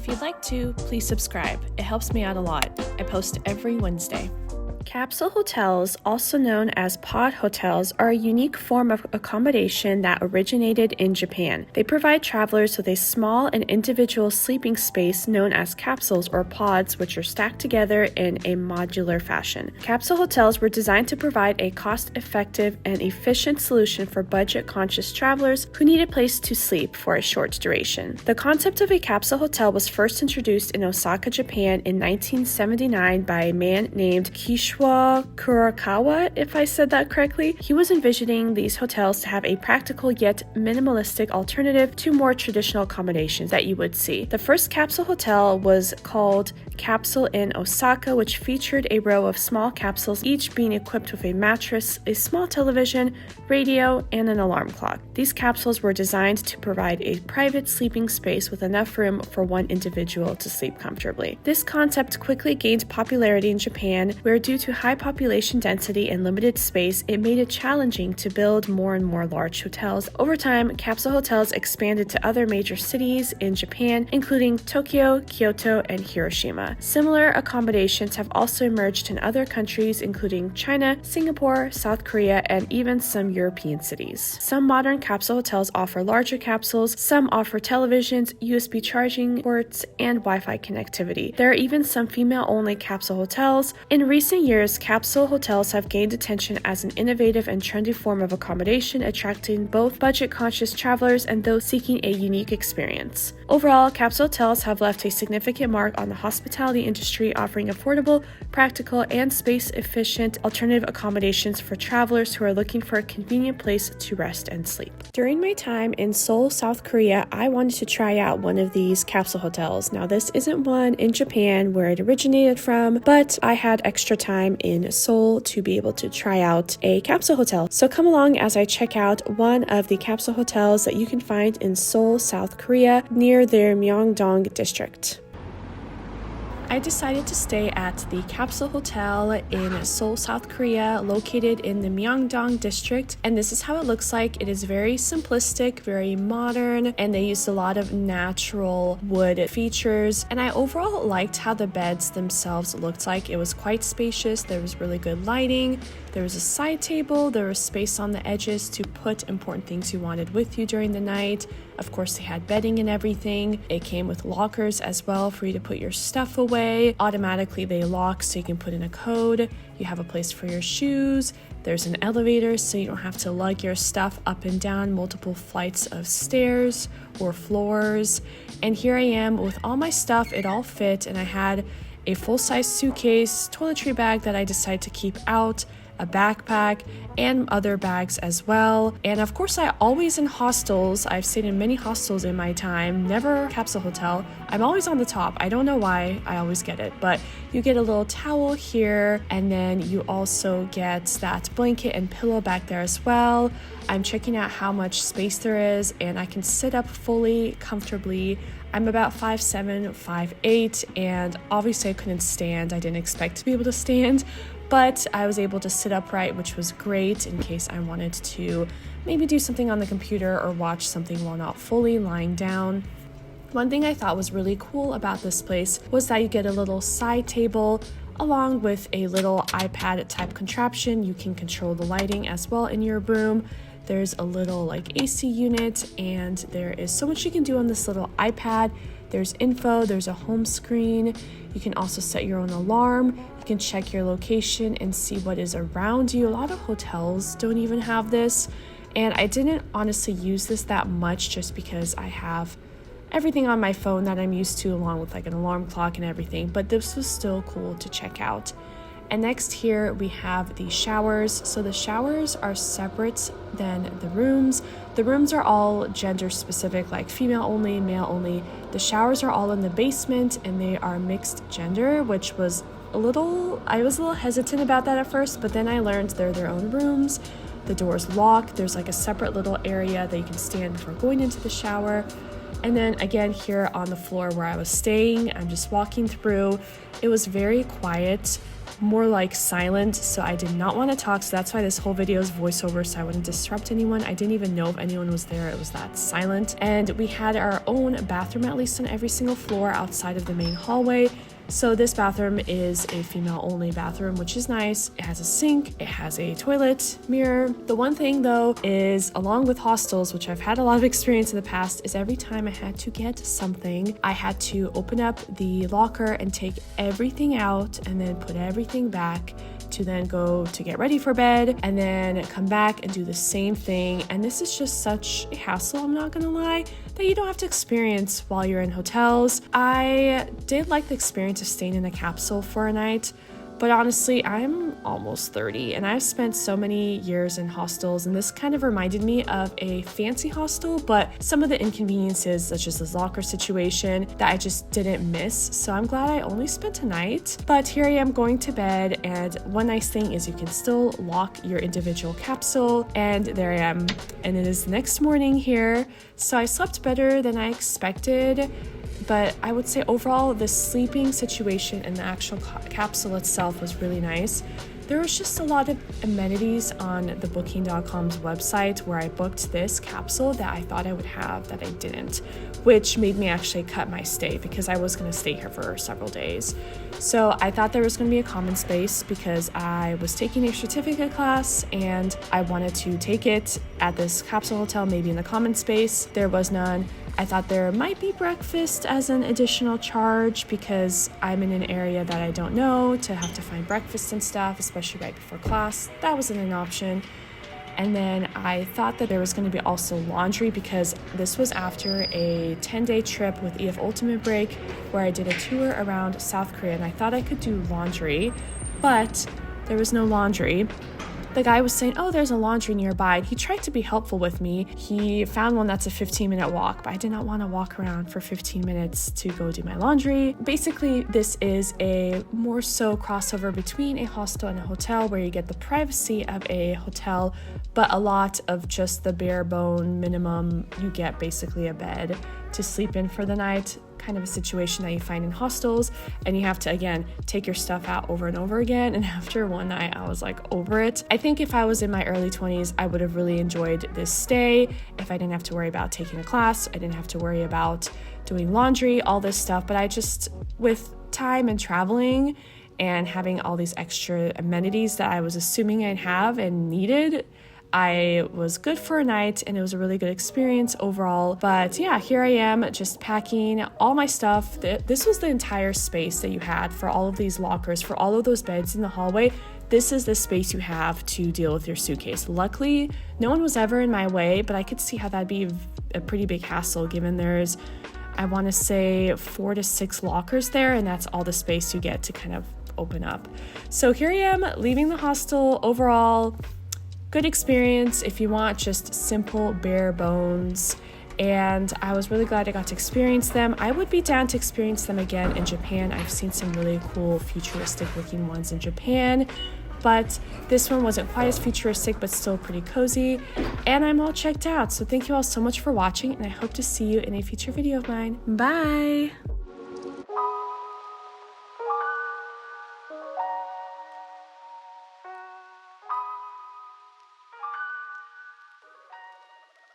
If you'd like to, please subscribe. It helps me out a lot. I post every Wednesday. Capsule hotels, also known as pod hotels, are a unique form of accommodation that originated in Japan. They provide travelers with a small and individual sleeping space known as capsules or pods, which are stacked together in a modular fashion. Capsule hotels were designed to provide a cost-effective and efficient solution for budget-conscious travelers who need a place to sleep for a short duration. The concept of a capsule hotel was first introduced in Osaka, Japan in 1979 by a man named Kishwa Kurokawa, if I said that correctly. He was envisioning these hotels to have a practical yet minimalistic alternative to more traditional accommodations that you would see. The first capsule hotel was called Capsule in Osaka, which featured a row of small capsules, each being equipped with a mattress, a small television, radio, and an alarm clock. These capsules were designed to provide a private sleeping space with enough room for one individual to sleep comfortably. This concept quickly gained popularity in Japan, where due to high population density and limited space, it made it challenging to build more and more large hotels. Over time, capsule hotels expanded to other major cities in Japan, including Tokyo, Kyoto, and Hiroshima. Similar accommodations have also emerged in other countries, including China, Singapore, South Korea, and even some European cities. Some modern capsule hotels offer larger capsules, some offer televisions, USB charging ports, and Wi-Fi connectivity. There are even some female-only capsule hotels. In recent years, capsule hotels have gained attention as an innovative and trendy form of accommodation, attracting both budget-conscious travelers and those seeking a unique experience. Overall, capsule hotels have left a significant mark on the hospitality industry, offering affordable, practical, and space-efficient alternative accommodations for travelers who are looking for a convenient place to rest and sleep. During my time in Seoul, South Korea, I wanted to try out one of these capsule hotels. Now, this isn't one in Japan where it originated from, but I had extra time in Seoul to be able to try out a capsule hotel. So come along as I check out one of the capsule hotels that you can find in Seoul, South Korea, near their Myeongdong district. I decided to stay at the Capsule Hotel in Seoul, South Korea, located in the Myeongdong district, and this is how it looks like. It is very simplistic, very modern, and they used a lot of natural wood features, and I overall liked how the beds themselves looked like. It was quite spacious, there was really good lighting, there was a side table, there was space on the edges to put important things you wanted with you during the night. Of course, they had bedding and everything. It came with lockers as well for you to put your stuff away. Automatically, they lock so you can put in a code. You have a place for your shoes. There's an elevator so you don't have to lug your stuff up and down multiple flights of stairs or floors. And here I am with all my stuff. It all fit, and I had a full-size suitcase, toiletry bag that I decided to keep out, a backpack, and other bags as well. And of course, I always in hostels, I've stayed in many hostels in my time, never capsule hotel. I'm always on the top. I don't know why, I always get it, but you get a little towel here, and then you also get that blanket and pillow back there as well. I'm checking out how much space there is, and I can sit up fully comfortably. I'm about 5'7", 5'8", and obviously I couldn't stand. I didn't expect to be able to stand, but I was able to sit upright, which was great in case I wanted to maybe do something on the computer or watch something while not fully lying down. One thing I thought was really cool about this place was that you get a little side table along with a little iPad type contraption. You can control the lighting as well in your room. There's a little AC unit, and there is so much you can do on this little iPad. There's info, there's a home screen. You can also set your own alarm. You can check your location and see what is around you. A lot of hotels don't even have this. And I didn't honestly use this that much just because I have everything on my phone that I'm used to, along with an alarm clock and everything. But this was still cool to check out. And next here we have the showers. So the showers are separate than the rooms. The rooms are all gender specific, like female only, male only. The showers are all in the basement, and they are mixed gender, which was I was a little hesitant about that at first, but then I learned they're their own rooms. The doors lock. There's a separate little area that you can stand before going into the shower. And then again, here on the floor where I was staying, I'm just walking through. It was very quiet, more like silent, so I did not want to talk. So that's why this whole video is voiceover, so I wouldn't disrupt anyone. I didn't even know if anyone was there. It was that silent. And we had our own bathroom, at least on every single floor outside of the main hallway. So this bathroom is a female-only bathroom, which is nice. It has a sink, it has a toilet, mirror. The one thing though is, along with hostels, which I've had a lot of experience in the past, is every time I had to get something, I had to open up the locker and take everything out and then put everything back to then go to get ready for bed and then come back and do the same thing. And this is just such a hassle, I'm not gonna lie, that you don't have to experience while you're in hotels. I did like the experience of staying in a capsule for a night, but honestly, I'm almost 30 and I've spent so many years in hostels, and this kind of reminded me of a fancy hostel, but some of the inconveniences, such as this locker situation, that I just didn't miss. So I'm glad I only spent a night. But here I am going to bed, and one nice thing is you can still lock your individual capsule, and there I am. And it is the next morning here. So I slept better than I expected. But I would say overall, the sleeping situation in the actual capsule itself was really nice. There was just a lot of amenities on the Booking.com's website where I booked this capsule that I thought I would have that I didn't, which made me actually cut my stay because I was going to stay here for several days. So I thought there was going to be a common space because I was taking a certificate class and I wanted to take it at this capsule hotel, maybe in the common space. There was none. I thought there might be breakfast as an additional charge because I'm in an area that I don't know, to have to find breakfast and stuff, especially right before class. That wasn't an option. And then I thought that there was going to be also laundry because this was after a 10-day trip with EF Ultimate Break where I did a tour around South Korea, and I thought I could do laundry, but there was no laundry. The guy was saying, oh, there's a laundry nearby. He tried to be helpful with me. He found one that's a 15-minute walk, but I did not want to walk around for 15 minutes to go do my laundry. Basically, this is a more so crossover between a hostel and a hotel where you get the privacy of a hotel, but a lot of just the bare bone minimum. You get basically a bed to sleep in for the night, kind of a situation that you find in hostels, and you have to, again, take your stuff out over and over again. And after one night, I was like over it. I think if I was in my early 20s, I would have really enjoyed this stay if I didn't have to worry about taking a class, I didn't have to worry about doing laundry, all this stuff. But I just, with time and traveling and having all these extra amenities that I was assuming I'd have and needed, I was good for a night and it was a really good experience overall. But yeah, here I am just packing all my stuff. This was the entire space that you had for all of these lockers, for all of those beds in the hallway. This is the space you have to deal with your suitcase. Luckily, no one was ever in my way, but I could see how that'd be a pretty big hassle given there's, I want to say, 4 to 6 lockers there, and that's all the space you get to kind of open up. So here I am leaving the hostel. Overall, good experience if you want just simple bare bones, and I was really glad I got to experience them. I would be down to experience them again in Japan. I've seen some really cool futuristic looking ones in Japan, but this one wasn't quite as futuristic but still pretty cozy, and I'm all checked out. So thank you all so much for watching, and I hope to see you in a future video of mine. Bye!